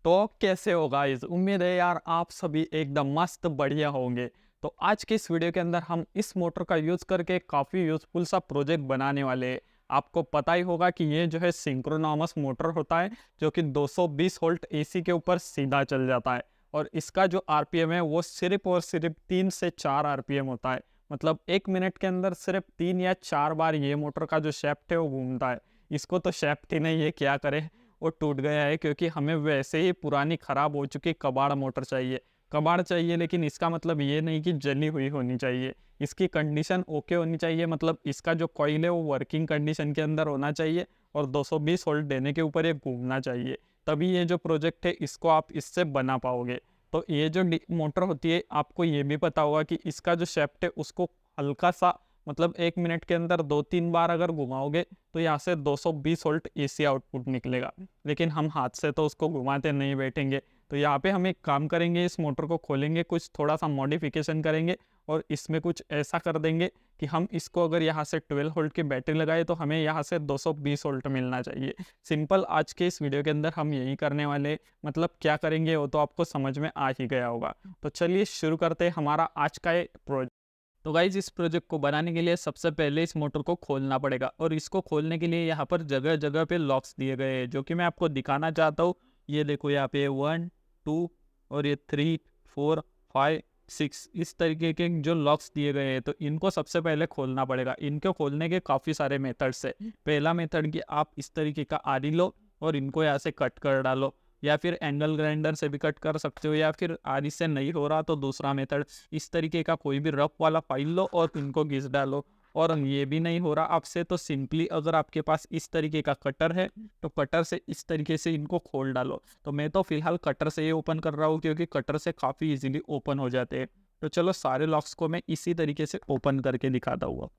तो कैसे हो गाइस? उम्मीद है यार आप सभी एकदम मस्त बढ़िया होंगे। तो आज के इस वीडियो के अंदर हम इस मोटर का यूज़ करके काफ़ी यूज़फुल सा प्रोजेक्ट बनाने वाले हैं। आपको पता ही होगा कि ये जो है सिंक्रोनॉमस मोटर होता है, जो कि 220 वोल्ट एसी के ऊपर सीधा चल जाता है। और इसका जो आरपीएम है वो सिर्फ और सिर्फ 3 से 4 आरपीएम होता है। मतलब 1 मिनट के अंदर सिर्फ 3 या 4 बार ये मोटर का जो शाफ्ट है वो घूमता है। इसको तो शाफ्ट ही नहीं है, क्या करें, वो टूट गया है, क्योंकि हमें वैसे ही पुरानी ख़राब हो चुकी कबाड़ मोटर चाहिए। कबाड़ चाहिए, लेकिन इसका मतलब ये नहीं कि जली हुई होनी चाहिए। इसकी कंडीशन ओके होनी चाहिए, मतलब इसका जो कॉइल है वो वर्किंग कंडीशन के अंदर होना चाहिए और 220 वोल्ट देने के ऊपर ये घूमना चाहिए। तभी ये जो प्रोजेक्ट है इसको आप इससे बना पाओगे। तो ये जो मोटर होती है, आपको ये भी पता होगा कि इसका जो शेफ्ट है उसको हल्का सा, मतलब 1 मिनट के अंदर 2-3 बार अगर घुमाओगे तो यहाँ से 220 वोल्ट एसी आउटपुट निकलेगा। लेकिन हम हाथ से तो उसको घुमाते नहीं बैठेंगे। तो यहाँ पे हम एक काम करेंगे, इस मोटर को खोलेंगे, कुछ थोड़ा सा मॉडिफिकेशन करेंगे और इसमें कुछ ऐसा कर देंगे कि हम इसको अगर यहाँ से 12 वोल्ट की बैटरी लगाए तो हमें यहाँ से 220 वोल्ट मिलना चाहिए। सिंपल, आज के इस वीडियो के अंदर हम यही करने वाले। मतलब क्या करेंगे वो तो आपको समझ में आ ही गया होगा। तो चलिए शुरू करते हैं हमारा आज का ये प्रोजेक्ट। तो गाइज, इस प्रोजेक्ट को बनाने के लिए सबसे पहले इस मोटर को खोलना पड़ेगा और इसको खोलने के लिए यहाँ पर जगह जगह पे लॉक्स दिए गए हैं, जो कि मैं आपको दिखाना चाहता हूँ। ये देखो, यहाँ पे 1, 2 और ये 3, 4, 5, 6 इस तरीके के जो लॉक्स दिए गए हैं। तो इनको सबसे पहले खोलना पड़ेगा। इनको खोलने के काफ़ी सारे मेथड्स है। पहला मेथड कि आप इस तरीके का आरी लो और इनको यहाँ से कट कर डालो, या फिर एंगल ग्राइंडर से भी कट कर सकते हो, या फिर आरी से नहीं हो रहा तो दूसरा मेथड, इस तरीके का कोई भी रफ वाला फाइल लो और इनको घिस डालो। और ये भी नहीं हो रहा आपसे तो सिंपली, अगर आपके पास इस तरीके का कटर है तो कटर से इस तरीके से इनको खोल डालो। तो मैं तो फिलहाल कटर से ये ओपन कर रहा हूँ, क्योंकि कटर से काफ़ी इजीली ओपन हो जाते हैं। तो चलो सारे लॉक्स को मैं इसी तरीके से ओपन करके दिखाता हूँ।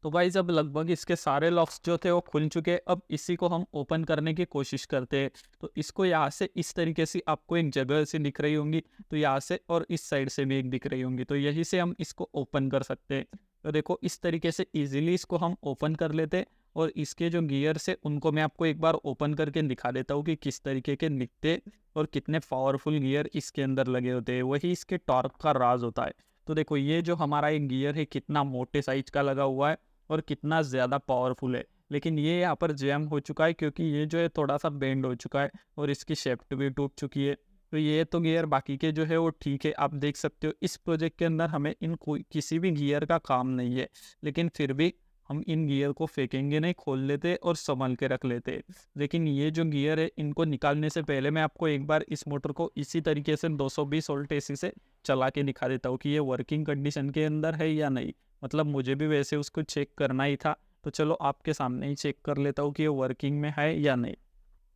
तो गाइज, अब लगभग इसके सारे लॉक्स जो थे वो खुल चुके हैं। अब इसी को हम ओपन करने की कोशिश करते हैं। तो इसको यहाँ से इस तरीके से आपको एक जगह से दिख रही होंगी, तो यहाँ से और इस साइड से भी एक दिख रही होंगी, तो यही से हम इसको ओपन कर सकते हैं। तो देखो, इस तरीके से इजीली इसको हम ओपन कर लेते हैं। और इसके जो गियर्स है उनको मैं आपको एक बार ओपन करके दिखा देता हूँ कि किस तरीके के दिखते और कितने पावरफुल गियर इसके अंदर लगे होते हैं। वही इसके टॉर्क का राज होता है। तो देखो, ये जो हमारा एक गियर है कितना मोटे साइज का लगा हुआ है और कितना ज़्यादा पावरफुल है। लेकिन ये यहाँ पर जैम हो चुका है, क्योंकि ये जो है थोड़ा सा बेंड हो चुका है और इसकी शेफ्ट भी टूट चुकी है। तो ये तो गियर बाकी के जो है वो ठीक है। आप देख सकते हो इस प्रोजेक्ट के अंदर हमें इन कोई किसी भी गियर का काम नहीं है, लेकिन फिर भी हम इन गियर को फेंकेंगे नहीं, खोल लेते और संभल के रख लेते। लेकिन ये जो गियर है इनको निकालने से पहले मैं आपको एक बार इस मोटर को इसी तरीके से 220 वोल्ट एसी से चला के दिखा देता हूँ कि ये वर्किंग कंडीशन के अंदर है या नहीं। मतलब मुझे भी वैसे उसको चेक करना ही था, तो चलो आपके सामने ही चेक कर लेता हूँ कि ये वर्किंग में है या नहीं।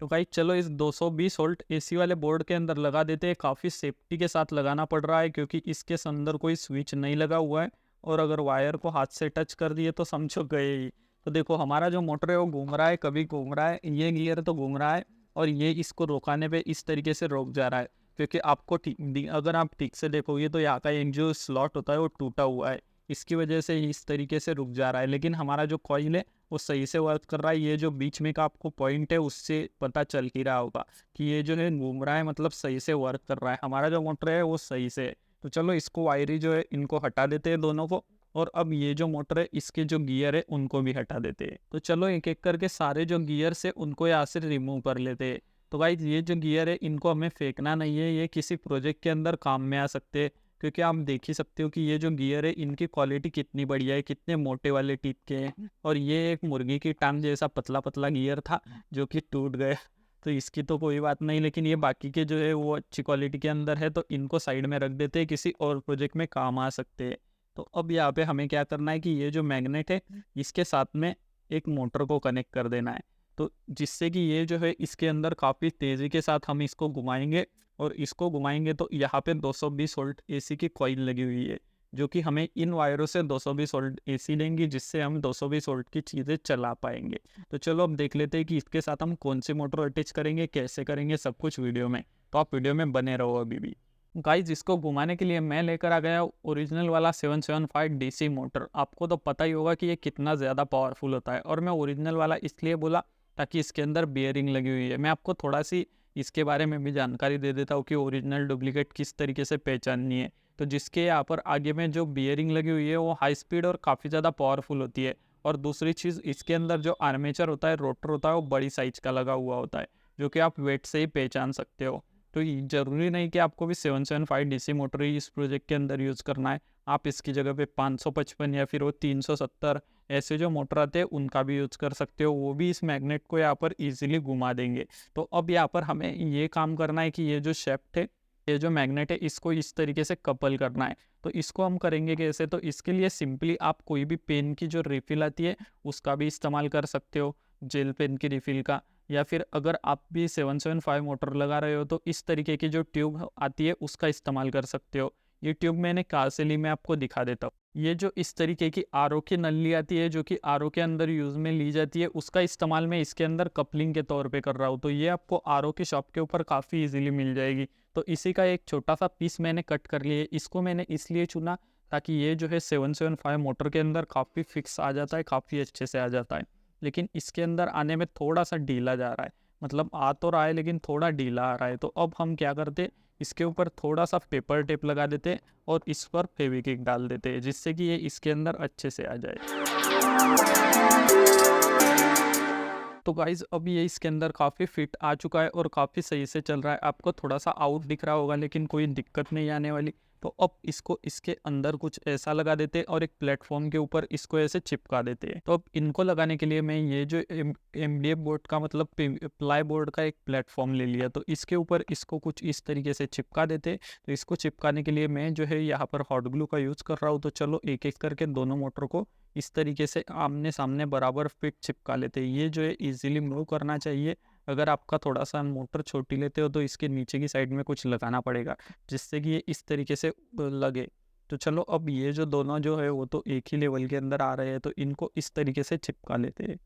तो भाई चलो इस 220 वोल्ट एसी वाले बोर्ड के अंदर लगा देते हैं। काफ़ी सेफ्टी के साथ लगाना पड़ रहा है, क्योंकि इसके अंदर कोई स्विच नहीं लगा हुआ है और अगर वायर को हाथ से टच कर दिए तो समझो गए ही। तो देखो, हमारा जो मोटर है वो घूम रहा है, कभी घूम रहा है, ये गियर तो घूम रहा है और ये इसको रोकाने पे इस तरीके से रोक जा रहा है। क्योंकि आपको ठीक, अगर आप ठीक से देखोगे तो यहाँ का एक जो स्लॉट होता है वो टूटा हुआ है, इसकी वजह से इस तरीके से रुक जा रहा है। लेकिन हमारा जो कॉइल है वो सही से वर्क कर रहा है। ये जो बीच में का आपको पॉइंट है उससे पता चल ही रहा होगा कि ये जो है घूम रहा है, मतलब सही से वर्क कर रहा है। हमारा जो मोटर है वो सही से है। तो चलो इसको वायरी जो है इनको हटा देते हैं दोनों को। और अब ये जो मोटर है इसके जो गियर है उनको भी हटा देते हैं। तो चलो एक एक करके सारे जो गियर्स है उनको यहाँ से रिमूव कर लेते हैं। तो भाई, ये जो गियर है इनको हमें फेंकना नहीं है, ये किसी प्रोजेक्ट के अंदर काम में आ सकते हैं। क्योंकि आप देख ही सकते हो कि ये जो गियर है इनकी क्वालिटी कितनी बढ़िया है, कितने मोटे वाले टीथ के हैं। और ये एक मुर्गी की टांग जैसा पतला पतला गियर था जो कि टूट गया। तो इसकी तो कोई बात नहीं, लेकिन ये बाकी के जो है वो अच्छी क्वालिटी के अंदर है, तो इनको साइड में रख देते हैं, किसी और प्रोजेक्ट में काम आ सकते हैं। तो अब यहाँ पे हमें क्या करना है कि ये जो मैग्नेट है इसके साथ में एक मोटर को कनेक्ट कर देना है। तो जिससे कि ये जो है इसके अंदर काफ़ी तेज़ी के साथ हम इसको घुमाएंगे और इसको घुमाएंगे तो यहाँ पे 220 वोल्ट एसी की कॉइल लगी हुई है, जो कि हमें इन वायरों से 220 वोल्ट एसी देंगी, जिससे हम 220 वोल्ट की चीज़ें चला पाएंगे। तो चलो अब देख लेते हैं कि इसके साथ हम कौन सी मोटर अटैच करेंगे, कैसे करेंगे, सब कुछ वीडियो में। तो आप वीडियो में बने रहो अभी भी। गाइज इसको घुमाने के लिए मैं लेकर आ गया ओरिजिनल वाला 775 डीसी मोटर। आपको तो पता ही होगा कि ये कितना ज़्यादा पावरफुल होता है, और मैं ओरिजिनल वाला इसलिए बोला ताकि इसके अंदर बियरिंग लगी हुई है। मैं आपको थोड़ा सी इसके बारे में भी जानकारी दे देता हूँ कि ओरिजिनल डुप्लीकेट किस तरीके से पहचाननी है। तो जिसके यहाँ पर आगे में जो बियरिंग लगी हुई है वो हाई स्पीड और काफ़ी ज़्यादा पावरफुल होती है। और दूसरी चीज़, इसके अंदर जो आर्मेचर होता है, रोटर होता है, वो बड़ी साइज का लगा हुआ होता है, जो कि आप वेट से ही पहचान सकते हो। तो ज़रूरी नहीं कि आपको भी 775 डीसी मोटर ही इस प्रोजेक्ट के अंदर यूज़ करना है। आप इसकी जगह पे 555 या फिर वो 370 ऐसे जो मोटर आते हैं उनका भी यूज़ कर सकते हो। वो भी इस मैग्नेट को यहाँ पर ईजिली घुमा देंगे। तो अब यहाँ पर हमें ये काम करना है कि ये जो शेफ्ट है, ये जो मैग्नेट है, इसको इस तरीके से कपल करना है। तो इसको हम करेंगे कैसे? तो इसके लिए सिंपली आप कोई भी पेन की जो रिफ़िल आती है उसका भी इस्तेमाल कर सकते हो, जेल पेन की रिफ़िल का। या फिर अगर आप भी 775 मोटर लगा रहे हो तो इस तरीके की जो ट्यूब आती है उसका इस्तेमाल कर सकते हो। ये ट्यूब मैंने कहाँ से ली, मैं आपको दिखा देता हूँ। ये जो इस तरीके की आरओ की नली आती है, जो कि आरओ के अंदर यूज़ में ली जाती है, उसका इस्तेमाल मैं इसके अंदर कपलिंग के तौर पे कर रहा हूँ। तो ये आपको आरओ की शॉप के ऊपर काफ़ी इजीली मिल जाएगी। तो इसी का एक छोटा सा पीस मैंने कट कर लिया है। इसको मैंने इसलिए चुना ताकि ये जो है 775 मोटर के अंदर काफ़ी फिक्स आ जाता है, काफ़ी अच्छे से आ जाता है। लेकिन इसके अंदर आने में थोड़ा सा ढीला जा रहा है, मतलब आ तो रहा है लेकिन थोड़ा ढीला आ रहा है। तो अब हम क्या करते, इसके ऊपर थोड़ा सा पेपर टेप लगा देते और इस पर फेविक्विक डाल देते, जिससे कि ये इसके अंदर अच्छे से आ जाए। तो गाइज़ अब ये इसके अंदर काफ़ी फिट आ चुका है और काफ़ी सही से चल रहा है। आपको थोड़ा सा आउट दिख रहा होगा लेकिन कोई दिक्कत नहीं आने वाली। तो अब इसको इसके अंदर कुछ ऐसा लगा देते हैं और एक प्लेटफॉर्म के ऊपर इसको ऐसे चिपका देते हैं। तो अब इनको लगाने के लिए मैं ये जो एमडीएफ बोर्ड का मतलब प्लाई बोर्ड का एक प्लेटफॉर्म ले लिया। तो इसके ऊपर इसको कुछ इस तरीके से चिपका देते। तो इसको चिपकाने के लिए मैं जो है यहाँ पर हॉट ग्लू का यूज़ कर रहा हूँ। तो चलो एक एक करके दोनों मोटर को इस तरीके से आमने सामने बराबर फिट चिपका लेते हैं। ये जो है इजीली मूव करना चाहिए। अगर आपका थोड़ा सा मोटर छोटी लेते हो तो इसके नीचे की साइड में कुछ लगाना पड़ेगा, जिससे कि ये इस तरीके से लगे। तो चलो अब ये जो दोनों जो है वो तो एक ही लेवल के अंदर आ रहे हैं, तो इनको इस तरीके से चिपका लेते हैं।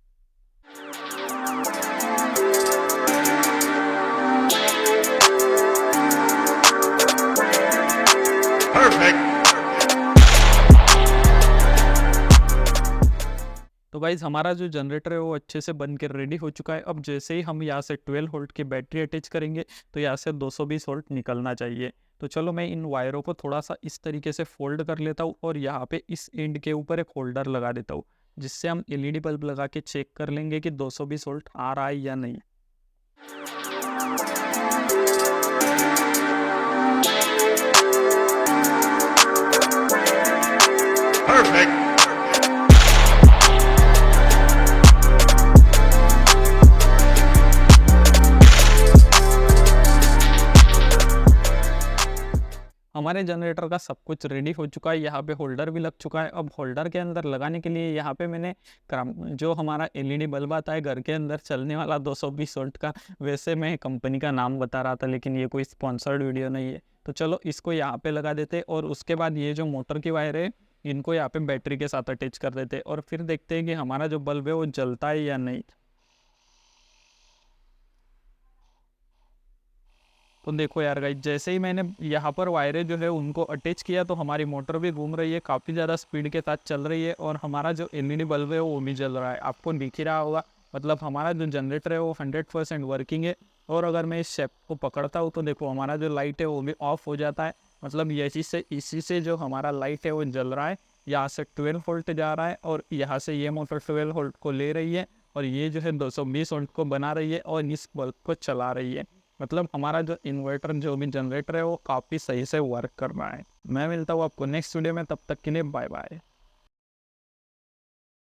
तो गाइज़ हमारा जो जनरेटर है वो अच्छे से बन के रेडी हो चुका है। अब जैसे ही हम यहाँ से 12 वोल्ट की बैटरी अटैच करेंगे तो यहाँ से 220 वोल्ट निकलना चाहिए। तो चलो मैं इन वायरों को थोड़ा सा इस तरीके से फोल्ड कर लेता हूँ और यहाँ पे इस एंड के ऊपर एक होल्डर लगा देता हूँ, जिससे हम एलईडी बल्ब लगा के चेक कर लेंगे कि 220 वोल्ट आ रहा है या नहीं। Perfect. हमारे जनरेटर का सब कुछ रेडी हो चुका है। यहाँ पे होल्डर भी लग चुका है। अब होल्डर के अंदर लगाने के लिए यहाँ पे मैंने जो हमारा एलईडी बल्ब आता है घर के अंदर चलने वाला 220 वोल्ट का, वैसे मैं कंपनी का नाम बता रहा था लेकिन ये कोई स्पॉन्सर्ड वीडियो नहीं है। तो चलो इसको यहाँ पे लगा देते और उसके बाद ये जो मोटर की वायर है इनको यहाँ पे बैटरी के साथ अटैच कर देते और फिर देखते हैं कि हमारा जो बल्ब है वो जलता है या नहीं। तो देखो यार गाइस, जैसे ही मैंने यहाँ पर वायरें जो है उनको अटैच किया तो हमारी मोटर भी घूम रही है, काफ़ी ज़्यादा स्पीड के साथ चल रही है और हमारा जो एलईडी बल्ब है वो भी जल रहा है। आपको दिख ही रहा होगा, मतलब हमारा जो जनरेटर है वो 100% वर्किंग है। और अगर मैं इस शेप को पकड़ता हूँ तो देखो हमारा जो लाइट है वो भी ऑफ हो जाता है। मतलब इसी से जो हमारा लाइट है वो जल रहा है। यहाँ से 12 वोल्ट जा रहा है और यहाँ से ये मोटर 12 वोल्ट को ले रही है और ये जो है 220 वोल्ट को बना रही है और इस बल्ब को चला रही है। मतलब हमारा जो इन्वर्टर जो भी जनरेटर है वो काफ़ी सही से वर्क कर रहा है। मैं मिलता हूँ आपको नेक्स्ट वीडियो में, तब तक के लिए बाय बाय।